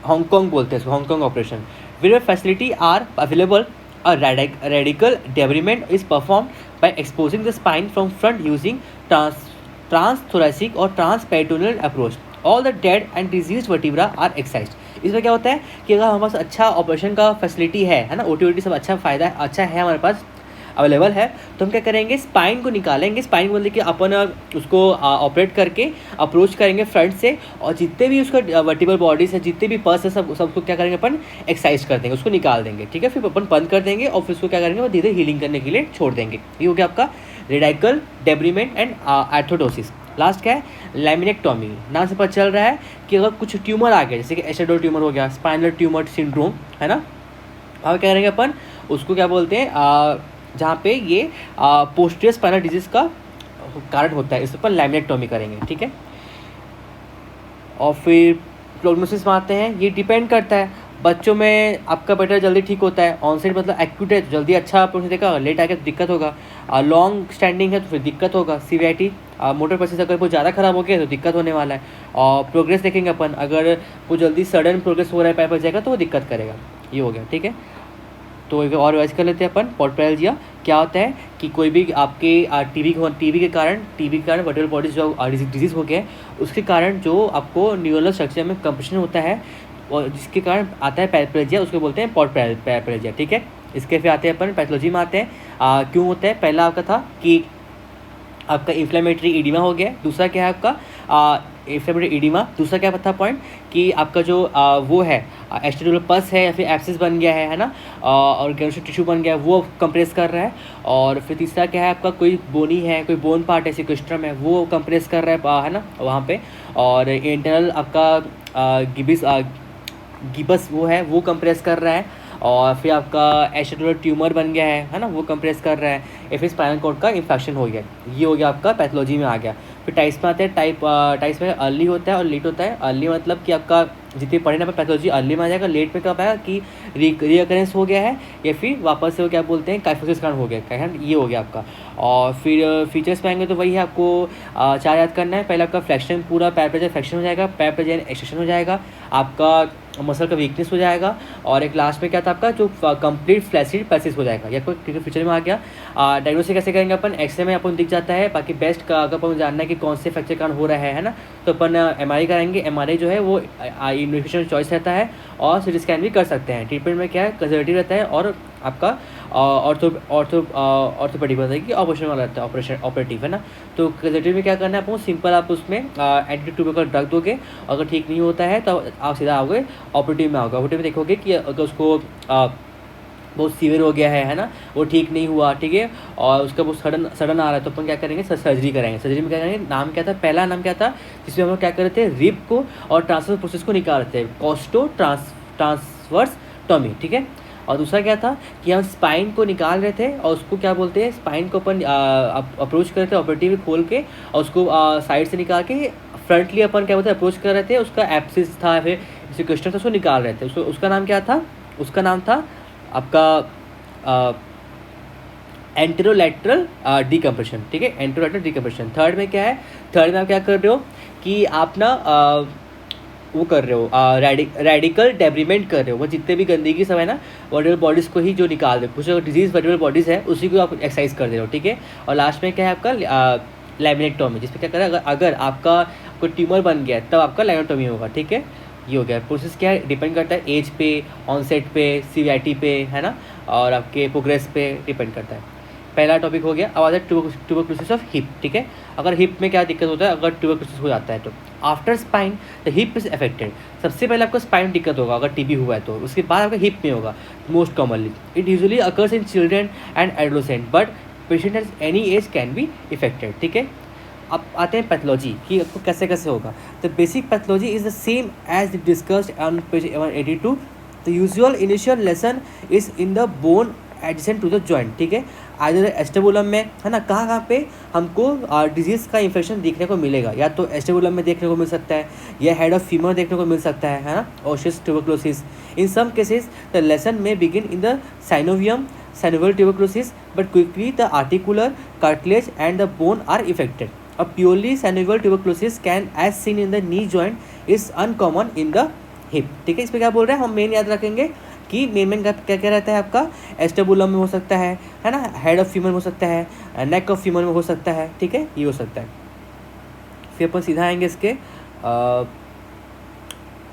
Hong Kong बोलते हैं इसको, Hong Kong operation. Where facility are available, a radical debridement is performed by exposing the spine from front using transthoracic or transperitoneal approach. All the dead and diseased vertebra are excised. इसमें क्या होता है कि अगर हमारे पास अच्छा ऑपरेशन का facility है ना, ओटी सब अच्छा फ़ायदा अच्छा है हमारे पास अवेलेबल है, तो हम क्या करेंगे, स्पाइन को निकालेंगे। स्पाइन को बोलते कि अपन उसको ऑपरेट करके अप्रोच करेंगे फ्रंट से, और जितने भी उसका वर्टिबल बॉडीज है, जितने भी पर्स है, सबको क्या करेंगे अपन एक्सरसाइज कर देंगे, उसको निकाल देंगे, ठीक है। फिर अपन बंद कर देंगे और फिर उसको क्या करेंगे, वो धीरे हीलिंग करने के लिए छोड़ देंगे। ये हो गया आपका रेडिकल डेब्रीमेंट एंड आर्थोडोसिस। लास्ट क्या है, लैमिनेक्टोमी। नाम से पता चल रहा है कि अगर कुछ ट्यूमर आ गया, जैसे कि एशेडोल ट्यूमर हो गया, स्पाइनल ट्यूमर सिंड्रोम है ना, अब क्या करेंगे अपन उसको क्या बोलते हैं, जहाँ पे ये पोस्टीरियर स्पाइनल डिजीज का कारण होता है, इस पर लैमिनेक्टोमी करेंगे, ठीक है। और फिर प्रोग्नोसिस में आते हैं, ये डिपेंड करता है बच्चों में आपका बेटा जल्दी ठीक होता है, ऑनसेट मतलब एक्यूट है तो जल्दी अच्छा प्रोसेस देगा, लेट आएगा तो दिक्कत होगा, लॉन्ग स्टैंडिंग है तो फिर दिक्कत होगा, सीवीआईटी मोटर प्रोसेस अगर बहुत ज़्यादा खराब हो गया तो दिक्कत होने वाला है। और प्रोग्रेस देखेंगे अपन, अगर वो जल्दी सडन प्रोग्रेस हो रहा है पैर पर जाएगा तो वो दिक्कत करेगा। ये हो गया, ठीक है। तो एक और रिवाइज कर लेते हैं अपन, पोर्टपैरालिजिया क्या होता है कि कोई भी आपके टीबी के कारण वर्टिबल बॉडीज जो डिजीज़ हो गया है, उसके कारण जो आपको न्यूरल स्ट्रक्चर में कंप्रेशन होता है और जिसके कारण आता है पैराप्लेजिया, उसको बोलते हैं पोर्टपैरालिजिया, ठीक है। इसके फिर आते हैं अपन पैथोलॉजी में आते हैं, क्यों होता है। पहला आपका था कि आपका इन्फ्लेमेटरी इडीमा हो गया। दूसरा क्या है आपका इन्फ्लेमेटरी इडीमा। दूसरा क्या था पॉइंट कि आपका जो वो है एस्टेडुलर पस है या फिर एब्सिस बन गया है ना, और गैनुलर टिश्यू बन गया है, वो कंप्रेस कर रहा है। और फिर तीसरा क्या है आपका, कोई बोनी है, कोई बोन पार्ट है, सिक्वेस्ट्रम है, वो कंप्रेस कर रहा है ना वहाँ पे। और इंटरनल आपका गिबस वो है, वो कंप्रेस कर रहा है। और फिर आपका एस्टेडुलर ट्यूमर बन गया है ना, वो कंप्रेस कर रहा है। या फिर स्पाइनल कॉर्ड का इन्फेक्शन हो गया। ये हो गया आपका पैथोलॉजी में आ गया। फिर टाइप्स में आते हैं, टाइप्स में अर्ली होता है और लेट होता है। अर्ली मतलब कि आपका जितनी पढ़े ना पैथोलॉजी अर्ली में आ जाएगा। लेट में कब आएगा कि रीअकरेंस हो गया है या फिर वापस से वो क्या बोलते हैं काइफोसिस कारण हो गया है। ये हो गया आपका। और फिर फीचर्स में आएंगे तो वही है, आपको 4 याद करना है। पहले आपका फ्लेक्शन, पूरा पैर प्रेजर फ्लेक्शन हो जाएगा, पैर प्रेजर एक्सटेंशन हो जाएगा, आपका मसल का वीकनेस हो जाएगा। और एक लास्ट में क्या था आपका, जो कंप्लीट फ्लैसिड पैसिस हो जाएगा। या कोई फीचर में आ गया। डायग्नोसिस कैसे करेंगे अपन, एक्सरे में अपन दिख जाता है। बाकी बेस्ट का अगर अपन जानना है कि कौन से फ्रैक्चर कारण हो रहा है ना, तो अपन एमआरआई कराएंगे। एमआरआई जो है वो इन्वेस्टिगेशन चॉइस रहता है और सीटी स्कैन भी कर सकते हैं। ट्रीटमेंट में क्या है, कंजर्वेटिव रहता है और आपका ऑर्थोपेडिक बताएगी ऑपरेशन वाला रहता है, ऑपरेटिव है ना। तो कंजर्वेटिव में क्या करना है आपको, सिंपल आप उसमें एंटी ट्यूबरकुलर ड्रग दोगे। अगर ठीक नहीं होता है तो आप सीधा आओगे ऑपरेटिव में। आओगे ऑपरेटिव में देखोगे कि अगर उसको बहुत सीवियर हो गया है ना, वो ठीक नहीं हुआ, ठीक है, और उसका बहुत सडन आ रहा है, तो अपन क्या करेंगे, सर्जरी कराएंगे। सर्जरी में क्या करेंगे, नाम क्या था, पहला नाम क्या था जिसमें हम लोग क्या कर रहे थे, रिब को और ट्रांसवर्स प्रोसेस को निकाल रहे थे, कोस्टो ट्रांसवर्स टॉमी, ठीक है। और दूसरा क्या था कि हम स्पाइन को निकाल रहे थे और उसको क्या बोलते हैं, स्पाइन को अपन अप्रोच कर रहे थे ऑपरेटिव खोल के, और उसको साइड से निकाल के फ्रंटली अपन क्या बोलते हैं अप्रोच कर रहे थे। उसका एब्सिस था, फिर सिक्वेस्ट्रम था, उसको निकाल रहे थे। उसका नाम क्या था, उसका नाम था आपका एंटेरोलैटरल डिकम्प्रेशन, ठीक है, एंटेरोलैटरल डिकम्प्रेशन। थर्ड में क्या है, थर्ड में आप क्या कर रहे हो कि आप ना वो कर रहे हो, रेडिकल डेब्रीमेंट कर रहे हो, वो जितने भी गंदगी सब है ना वर्टिबल बॉडीज़ को ही जो निकाल दे, कुछ डिजीज वर्टिबल बॉडीज़ है उसी को आप एक्सरसाइज कर दे रहे हो, ठीक है। और लास्ट में क्या है आपका लैमिनेक्टोमी, जिसमें क्या करें, अगर आपका कोई ट्यूमर बन गया तब आपका लैमिनेक्टोमी होगा, ठीक है। ये हो गया प्रोसेस। क्या है, डिपेंड करता है एज पे, ऑनसेट पे, सीवीआईटी पे, है ना, और आपके प्रोग्रेस पे डिपेंड करता है। पहला टॉपिक हो गया। अब आता है ट्यूबरक्लोसिस ऑफ हिप, ठीक है। अगर हिप में क्या दिक्कत होता है, अगर ट्यूबरक्लोसिस हो जाता है तो after spine the hip is affected. सबसे पहले आपको स्पाइन दिक्कत होगा अगर टीबी हुआ है तो, उसके बाद आपका हिप में होगा most commonly. It usually occurs in children and adolescent but patient at any as can be affected, ठीक है। अब आते हैं पैथोलॉजी कि आपको कैसे कैसे होगा। The basic pathology is the same as discussed on page 182। The usual initial lesion is in the bone adjacent to the joint, ठीक है। आइदर एस्टेबुलम में, है ना, कहाँ पे हमको डिजीज़ का इन्फेक्शन देखने को मिलेगा, या तो एस्टेबुलम में देखने को मिल सकता है या हेड ऑफ फीमर देखने को मिल सकता है ना, osseous tuberculosis. In some cases the lesion may begin in the synovium synovial tuberculosis, but quickly the articular cartilage and the bone are affected. A purely synovial tuberculosis can, as seen in the knee joint, is uncommon in the hip, ठीक है। इस पर क्या बोल रहे हैं हम, main याद रखेंगे कि मेन क्या क्या रहता है आपका, एस्टेबुलम में हो सकता है ना, हेड ऑफ फीमर में हो सकता है, नेक ऑफ फीमर में हो सकता है, ठीक है, ये हो सकता है। फिर अपन सीधा आएंगे इसके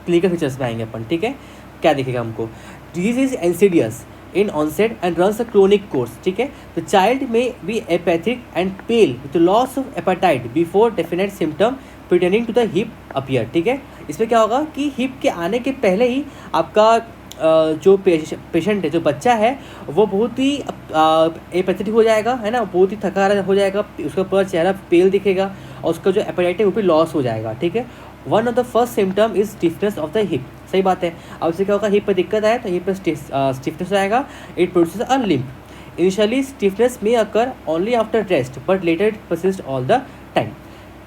क्लिनिकल फीचर्स में आएंगे अपन, ठीक है। क्या दिखेगा हमको, disease is Insidious in onset and runs a chronic course, ठीक है। The child may be apathic and pale with loss of appetite before definite symptom pertaining to the hip appear, ठीक है। इसमें क्या होगा कि हिप के आने के पहले ही आपका जो पेशेंट है, जो बच्चा है, वो बहुत ही एपैथेटिक हो जाएगा, है ना, बहुत ही थका हो जाएगा, उसका पूरा चेहरा पेल दिखेगा और उसका जो एपेटाइट है वो भी लॉस हो जाएगा, ठीक है। One of the first symptom is stiffness of the hip, सही बात है। अब इससे क्या होगा, हिप पर दिक्कत आए तो हिप पर स्टिफनेस आएगा, it produces a limp. Initially stiffness may occur only after rest but later it persist all the time.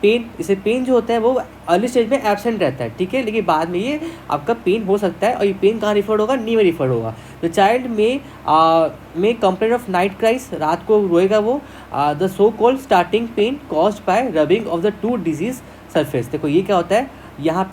Pain, इसे पेन जो होता है वो अर्ली स्टेज में एब्सेंट रहता है, ठीक है, लेकिन बाद में ये आपका पेन हो सकता है। और ये पेन कहाँ रिफर्ड होगा, नी में रिफर्ड होगा। द चाइल्ड में कंप्लेन ऑफ नाइट क्राइस, रात को रोएगा वो। The so called starting pain caused by rubbing of the two diseased surface. देखो ये क्या होता है, यहाँ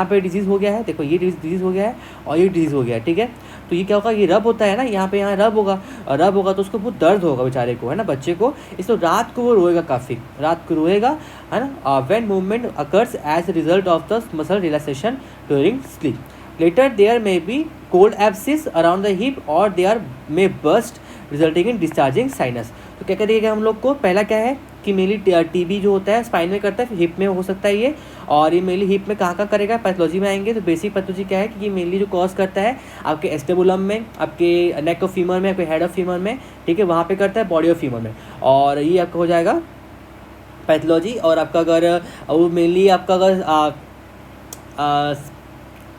पे डिजीज़ हो गया है, देखो ये डिजीज़ हो गया है और ये डिजीज़ हो गया है, ठीक है। तो ये क्या होगा, ये रब होता है ना, यहाँ रब होगा, और रब होगा तो उसको बहुत दर्द होगा बेचारे को, है ना, बच्चे को। इसलिए रात को वो रोएगा, काफ़ी रात को रोएगा, है ना। When movement occurs as a result of the muscle relaxation during sleep. Later there may be cold abscess around the hip और there may burst resulting in discharging sinus. तो क्या करिएगा हम लोग को, पहला क्या है कि मेनली टीबी जो होता है स्पाइन में करता है, फिर हिप में हो सकता है ये, और ये मेनली हिप में कहाँ करेगा, पैथोलॉजी में आएंगे। तो बेसिक पैथोलॉजी क्या है कि ये मेनली जो कॉज करता है आपके एस्टेबुलम में, आपके नेक ऑफ फीमर में, आपके हेड ऑफ फीमर में, ठीक है, वहाँ पे करता है, बॉडी ऑफ फीमर में, और ये आपका हो जाएगा पैथोलॉजी। और आपका अगर वो मेनली आपका अगर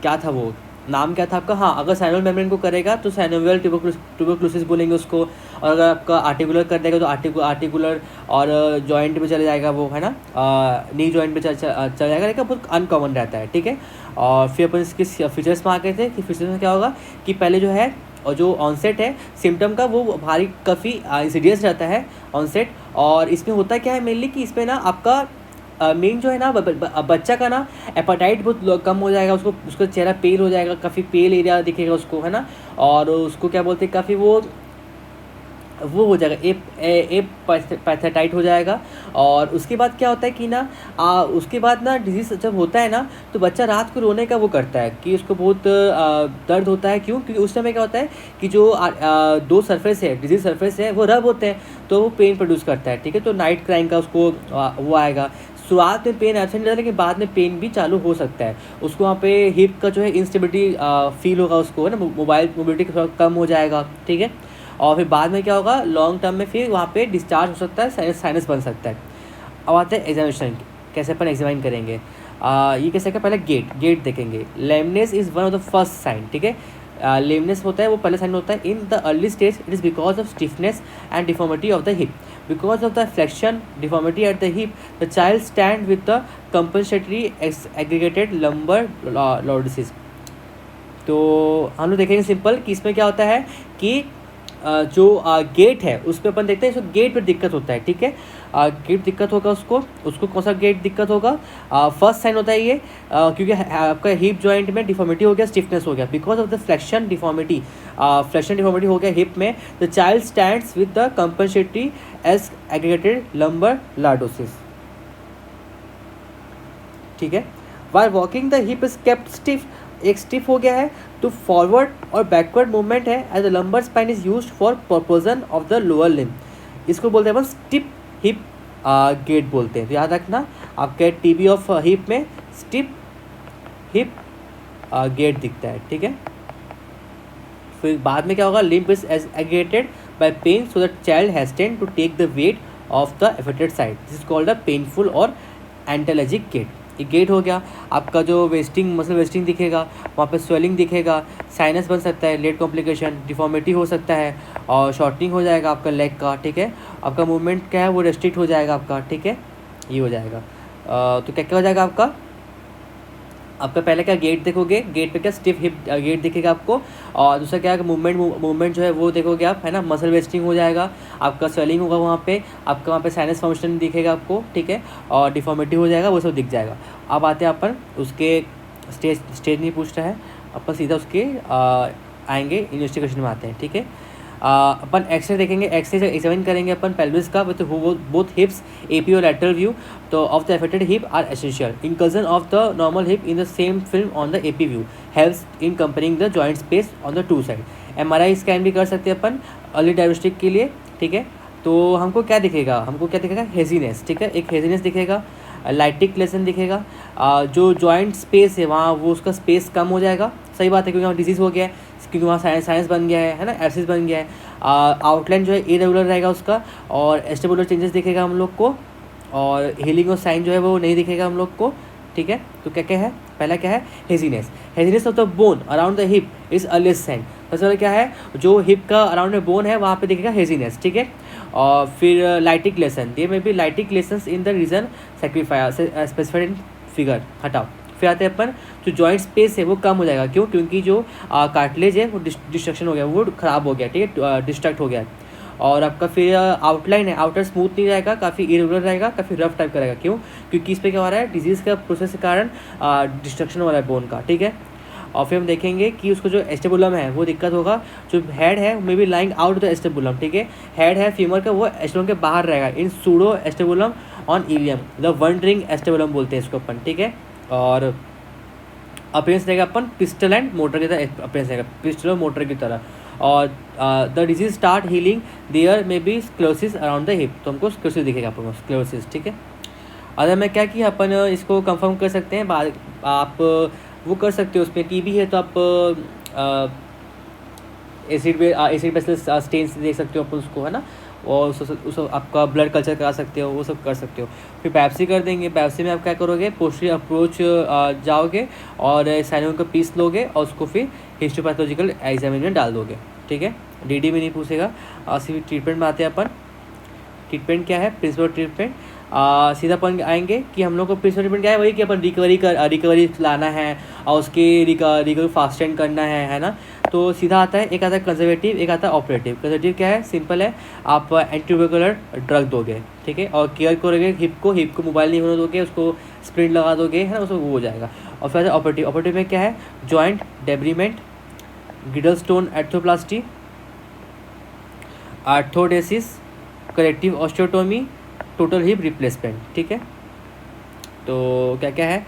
क्या था वो नाम क्या था आपका, हाँ, अगर साइनोवियल मेम्ब्रेन को करेगा तो साइनोवियल ट्यूबरक्लोसिस बोलेंगे उसको। और अगर आपका आर्टिकुलर कर देगा तो आर्टिकुलर और जॉइंट में चले जाएगा वो, है ना, नी जॉइंट में चल जाएगा, लेकिन बहुत अनकॉमन रहता है, ठीक है। और फिर अपन इसके फीचर्स में आ गए थे कि फीचर्स में क्या होगा कि पहले जो है और जो ऑनसेट है सिम्टम का वो भारी काफ़ी इंसिडियस रहता है ऑनसेट। और इसमें होता क्या है मेनली कि इसमें ना आपका मेन जो है ना बच्चा का ना एपेटाइट बहुत कम हो जाएगा, उसका चेहरा पेल हो जाएगा, काफ़ी पेल एरिया दिखेगा उसको, है ना। और उसको क्या बोलते हैं, काफ़ी वो हो जाएगा पैथेटाइट हो जाएगा। और उसके बाद क्या होता है कि ना उसके बाद ना डिजीज़ जब होता है ना तो बच्चा रात को रोने का वो करता है कि उसको बहुत दर्द होता है। क्यों? क्योंकि उस समय क्या होता है कि जो दो सरफेस है, डिजीज सरफेस है, वो रब होते हैं तो वो पेन प्रोड्यूस करता है, ठीक है। तो नाइट क्राइंग का उसको वो आएगा। शुरुआत में पेन एब्सेंट रहता है लेकिन बाद में पेन भी चालू हो सकता है उसको। वहाँ पे हिप का जो है इंस्टेबिलिटी फील होगा उसको, है ना, मोबिलिटी थोड़ा कम हो जाएगा, ठीक है। और फिर बाद में क्या होगा, लॉन्ग टर्म में फिर वहाँ पे डिस्चार्ज हो सकता है, साइनस बन सकता है। अब आते हैं एग्जामिनेशन, कैसे अपन एग्जामिन करेंगे। ये कैसे का पहले गेट देखेंगे। Lameness is one of the first sign, ठीक है। लेमनेस होता है वो पहले साइन होता है। In the early stage it is because of stiffness and deformity of the hip. Because of the flexion deformity at the hip the child stand with the compensatory aggregated lumbar lordosis. तो हम लोग देखेंगे simple कि इसमें क्या होता है कि जो गेट है उस पर अपन देखते हैं, इसको गेट पर दिक्कत होता है, ठीक है। गेट दिक्कत होगा उसको उसको कौन सा गेट दिक्कत होगा? फर्स्ट साइन होता है ये, क्योंकि आपका हिप जॉइंट में डिफॉर्मिटी हो गया, स्टिफनेस हो गया, because of the flexion deformity हो गया हिप में। The child stands with the compensatory as aggregated lumbar lordosis, ठीक है। While walking the hip is kept stiff, एक स्टिफ हो गया है, तो फॉरवर्ड और बैकवर्ड मूवमेंट है as the lumbar spine is used for propulsion of the lower limb. इसको बोलते हैं अपन स्टिप हिप गेट बोलते हैं। तो याद रखना आपके टीबी ऑफ हिप में स्टिप हिप गेट दिखता है, ठीक है। फिर बाद में क्या होगा? Limb is aggravated by pain so that child hesitate to take the weight of the affected side, this is called a painful और एंटालर्जिक गेट। ये गेट हो गया। आपका जो वेस्टिंग मसल वेस्टिंग दिखेगा, वहाँ पे स्वेलिंग दिखेगा, साइनस बन सकता है, लेट कॉम्प्लिकेशन, डिफॉर्मिटी हो सकता है और शॉर्टनिंग हो जाएगा आपका लेग का, ठीक है। आपका मूवमेंट क्या है वो रेस्ट्रिक्ट हो जाएगा आपका, ठीक है, ये हो जाएगा। तो क्या क्या हो जाएगा आपका पहले क्या गेट देखोगे, गेट पे क्या स्टिफ हिप गेट दिखेगा आपको, और दूसरा क्या है मूवमेंट जो है वो देखोगे आप, है ना, मसल वेस्टिंग हो जाएगा, आपका स्वेलिंग होगा वहाँ पे, आपका वहाँ पे साइनस फंक्शन दिखेगा आपको, ठीक है, और डिफॉर्मिटी हो जाएगा, वो सब दिख जाएगा। अब आते हैं अपन उसके स्टेज नहीं पूछ रहा है, अपन सीधा उसके आएंगे इन्वेस्टिगेशन में आते हैं, ठीक है। अपन एक्सरे देखेंगे, एक्सरे से एग्जामिन करेंगे अपन पेल्विस का विद बोथ हिप्स एपी और लैटरल व्यू तो of the affected hip are essential. Inclusion of the normal hip in the same film on the AP view helps in comparing the joint space on the two side. MRI scan भी कर सकते हैं अपन early diagnostic के लिए, ठीक है। तो हमको क्या दिखेगा? हेजीनेस, ठीक है, एक हेजीनेस दिखेगा, लाइटिक लेसन दिखेगा, जो जॉइंट स्पेस है वहाँ वो उसका स्पेस कम हो जाएगा, सही बात है, क्योंकि वहाँ डिजीज़ हो गया है, क्योंकि वहाँ साइंस बन गया है ना, एब्सिस बन गया है। आउटलाइन जो है इरेगुलर रहेगा उसका, और एस्टेबुलर चेंजेस दिखेगा हम लोग को, और हीलिंग और साइन जो है वो नहीं दिखेगा हम लोग को, ठीक है। तो क्या क्या है? पहला क्या है? Haziness of the bone around the hip is earliest sign. सबसे पहले क्या है? जो हिप का अराउंड में बोन है वहाँ पे दिखेगा हेजीनेस, ठीक है। और फिर lytic lesson, they may be lytic lesions in the region specified figure, हटाओ। फिर आते हैं अपन जो जॉइंट स्पेस है वो कम हो जाएगा, क्यों? क्योंकि जो कार्टिलेज है वो डिस्ट्रक्शन हो गया, वो ख़राब हो गया, ठीक है, डिस्ट्रक्ट हो गया। और आपका फिर आउटलाइन है, आउटर स्मूथ नहीं रहेगा, काफ़ी इरेगुलर रहेगा, काफ़ी रफ टाइप का रहेगा, क्यों? क्योंकि इस पर क्या हो रहा है? डिजीज़ का प्रोसेस के कारण डिस्ट्रक्शन हो रहा है बोन का, ठीक है। और फिर हम देखेंगे कि उसको जो एस्टेबुलम है वो दिक्कत होगा, जो हेड है may be lying out the acetabulum, ठीक है। हेड है फीमर का, वो एस्टेबुलम के बाहर रहेगा, in pseudo acetabulum on ilium, the wandering acetabulum बोलते हैं इसको अपन, ठीक है। और अपीयरेंस रहेगा अपन पिस्टल एंड मोटर की तरह, अपीयरेंस रहेगा पिस्टल और मोटर की तरह। और the disease start healing there may be sclerosis around the hip, तो हमको स्क्लेरोसिस दिखेगा अपन को, स्क्लेरोसिस, ठीक है। अगर मैं क्या कि अपन इसको कंफर्म कर सकते हैं, आप वो कर सकते हो, उसमें टीबी है तो आप एसिड बेसिस स्टेन्स देख सकते हो अपन उसको, है ना, और उस आपका ब्लड कल्चर करा सकते हो, वो सब कर सकते हो। फिर बायोप्सी कर देंगे, बायोप्सी में आप क्या करोगे? पोस्टीरियर अप्रोच जाओगे और साइनोम का पीस लोगे और उसको फिर हिस्टोपैथोलॉजिकल एग्जामिन में डाल दोगे, ठीक है। डीडी में नहीं पूछेगा। सिर्फ ट्रीटमेंट में आते हैं अपन। ट्रीटमेंट क्या है? प्रिंसिपल ट्रीटमेंट सीधा अपन आएंगे कि हम लोग को प्रिंसिपल ट्रीटमेंट क्या है? वही कि अपन रिकवरी लाना है और उसकी रिकवरी फास्ट एंड करना है ना। तो सीधा आता है, एक आता है कंजर्वेटिव, एक आता है ऑपरेटिव। कंजर्वेटिव क्या है? सिंपल है, आप एंटीट्यूबरकुलर ड्रग दोगे, ठीक है, और केयर करोगे हिप को मोबाइल नहीं होने दोगे, उसको स्प्रिंट लगा दोगे, है ना, उसको वो हो जाएगा। और फिर ऑपरेटिव में क्या है? Joint debridement, Girdlestone arthroplasty, arthrodesis, corrective osteotomy, total hip replacement, ठीक है। तो क्या क्या है?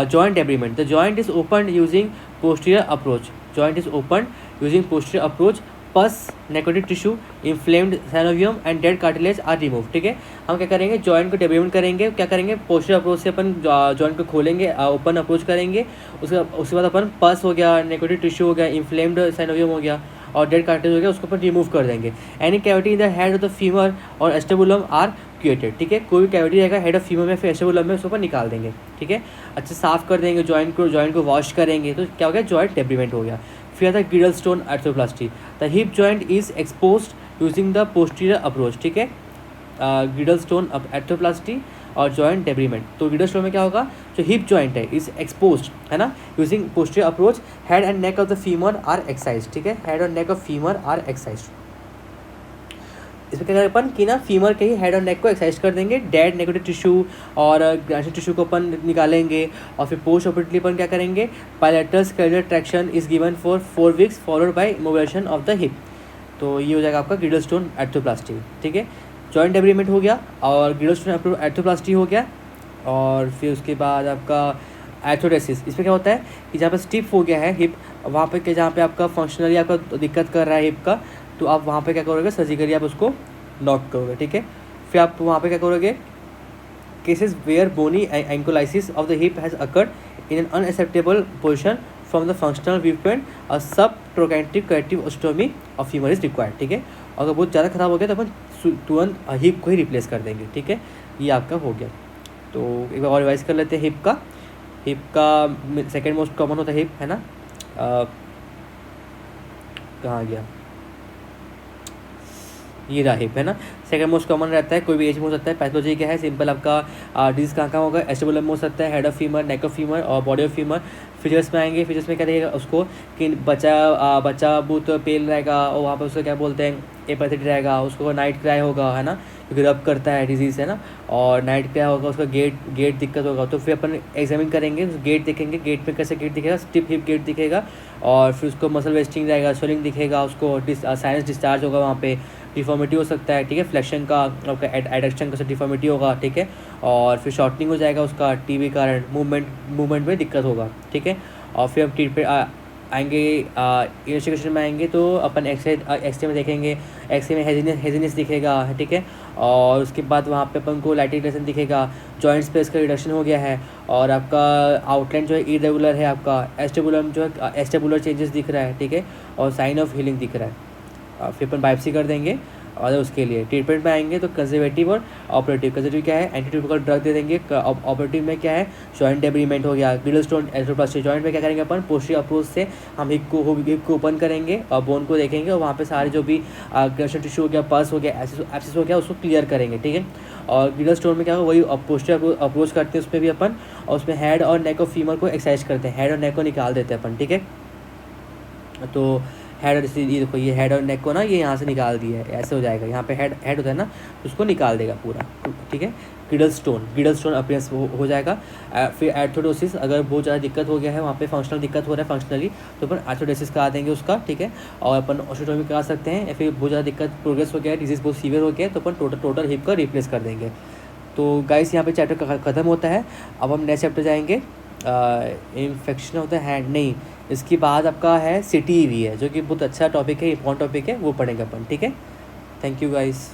Joint debridement, the joint is open using posterior approach, joint is open using posterior approach, pus, necrotic tissue, inflamed synovium and dead cartilage are remove, ठीक है। हम क्या करेंगे? जॉइंट को डेब्रीमेंट करेंगे, क्या करेंगे? पोस्टीरियर अप्रोच से अपन जॉइंट को खोलेंगे, ओपन अप्रोच करेंगे, उसके बाद अपन पस हो गया, नेक्रोटिक टिश्यू हो गया, इन्फ्लेम्ड साइनोवियम हो गया और डेड कार्टिलेज हो गया, उसको अपन रिमूव कर देंगे। Any cavity in the head of the femur और एस्टेबुलम आर क्रिएटेड, ठीक है। कोई भी कैविटी रहेगा हेड ऑफ फीमर में फिर एस्टेबुलम में, उसको अपन निकाल देंगे, ठीक है। अच्छे साफ कर देंगे जॉइंट को वॉश करेंगे, तो क्या हो गया? जॉइंट डेब्रीमेंट हो गया। फिर आता है Girdlestone arthroplasty, the hip joint is exposed using the posterior approach, ठीक है। गिडल स्टोन आर्थोप्लास्टी और जॉइंट डेब्रीमेंट। तो गिडल स्टोन में क्या होगा? जो हिप जॉइंट है इज एक्सपोज्ड, है ना, using posterior approach, head and neck of the femur are excised, ठीक है, हेड और neck of femur are excised. इसमें क्या करें अपन कि ना फीमर के ही हेड और नेक को एक्सरसाइज कर देंगे, डेड नेगेटिव टिश्यू और ग्राइंडेड टिश्यू को अपन निकालेंगे। और फिर पोस्ट ऑपरेटिवली अपन क्या करेंगे, bilateral skeletal traction is given for 4 weeks followed by immobilisation of the hip. तो ये हो जाएगा आपका गिडलस्टोन आर्थ्रोप्लास्टी। ठीक है, जॉइंट डेवलपमेंट हो गया और गिडलस्टोन आर्थ्रोप्लास्टी हो गया। और फिर उसके बाद आपका आर्थ्रोडेसिस, इसमें क्या होता है कि जहाँ पे स्टिफ हो गया है हिप, वहाँ पे जहाँ पे आपका फंक्शनली आपका दिक्कत कर रहा है हिप का, तो आप वहाँ पे क्या करोगे, सर्जिकली आप उसको नॉक करोगे। ठीक है, फिर आप वहाँ पे क्या करोगे, cases where bony ankylosis of the hip has occurred in an unacceptable position from the functional view point, a subtrochanteric corrective osteotomy of femur is required. ठीक है, अगर बहुत ज़्यादा खराब हो गया तो अपन तुरंत हिप को ही रिप्लेस कर देंगे। ठीक है, ये आपका हो गया। तो एक बार और रिवाइज कर लेते हैं। हिप का सेकेंड मोस्ट कॉमन होता है हिप, है ना, कहाँ गया, ये रहा हिप, है ना। सेकंड मोस्ट कॉमन रहता है, कोई भी एज में हो सकता है। पैथोलॉजी क्या है, सिंपल आपका डिजीज कहाँ होगा, एस्टेबुलम में हो सकता है, head of femur, neck of femur और बॉडी ऑफ फीमर। फिजर्स में आएंगे, फिजर्स में क्या रहेगा उसको कि बच्चा बहुत पेल रहेगा और वहाँ पर उसको क्या बोलते हैं, एपैथेटिक रहेगा, उसको नाइट क्राई होगा, है ना, क्योंकि रब करता है डिजीज़, है ना, और नाइट क्राई होगा, उसका गेट दिक्कत होगा। तो फिर अपन एग्जामिन करेंगे, गेट देखेंगे, गेट में कैसे गेट दिखेगा, स्टिप हिप गेट दिखेगा, और फिर उसको मसल वेस्टिंग रहेगा, स्वेलिंग दिखेगा, उसको साइनस डिस्चार्ज होगा, वहाँ पे डिफॉर्मिटी हो सकता है। ठीक है, फ्लेक्शन का आपका एडक्शन का डिफॉर्मिटी होगा। ठीक है, और फिर शॉर्टनिंग हो जाएगा उसका टीबी कारण, मूवमेंट में दिक्कत होगा। ठीक है, और फिर हम ट्रीटमेंट आएंगे, इन्वेस्टिगेशन में आएंगे तो अपन एक्सरे में देखेंगे, एक्सरे में हेजीनेस दिखेगा। ठीक है, और उसके बाद वहाँ पे अपन को लाइटिलेशन दिखेगा, जॉइंट स्पेस का रिडक्शन हो गया है, और आपका आउटलाइन जो है इरेगुलर है, आपका एस्टेबुलम जो है एस्टेबुलर चेंजेस दिख रहा है। ठीक है, और साइन ऑफ हीलिंग दिख रहा है। फिर अपन बायोप्सी कर देंगे। और उसके लिए ट्रीटमेंट में आएंगे तो कंजर्वेटिव और ऑपरेटिव। कंजर्वेटिव क्या है, एंटीट्यूबिकल ड्रग दे देंगे। ऑपरेटिव में क्या है, जॉइंट डेब्रीमेंट हो गया, गिडलस्टोन आर्थ्रोप्लास्टी। जॉइंट में क्या करेंगे अपन, पोस्टीरियर अप्रोच से हम हिप को ओपन करेंगे और बोन को देखेंगे, और वहाँ पे सारे जो भी ग्रेशन टिश्यू हो गया, पस हो गया, एब्सिस हो गया, उसको क्लियर करेंगे। ठीक है, और गिडलस्टोन में क्या होगा, वही पोस्टीरियर अप्रोच करते हैं उसमें भी अपन, और उसमें हेड और नेक ऑफ फीमर को एक्सरसाइज करते हैं, हेड और नेक को निकाल देते हैं अपन। ठीक है, तो हेड और ये देखो, ये हेड और नेक को ना ये यहाँ से निकाल दिया है, ऐसे हो जाएगा, यहाँ पे हेड होता है ना, उसको निकाल देगा पूरा। ठीक है, गिडलस्टोन अपीयरेंस हो जाएगा। फिर आर्थ्रोडोसिस, अगर बहुत ज़्यादा दिक्कत हो गया है, वहाँ पे फंक्शनल दिक्कत हो रहा है फंक्शनली, तो अपन आर्थ्रोडोसिस करा देंगे उसका। ठीक है, और अपन ओस्टेओटॉमी करा सकते हैं। या फिर बहुत ज़्यादा दिक्कत प्रोग्रेस हो गया है, डिजीज़ बहुत सीवियर हो गया है, तो अपन टोटल हिप का रिप्लेस कर देंगे। तो गाइस यहाँ पे चैप्टर ख़त्म होता है। अब हम नेक्स्ट चैप्टर जाएंगे, इन्फेक्शन ऑफ द हैंड, नहीं, इसके बाद आपका है CTEV है, जो कि बहुत अच्छा टॉपिक है, इंपॉर्टेंट टॉपिक है, वो पढ़ेंगे अपन। ठीक है, थैंक यू गाइस।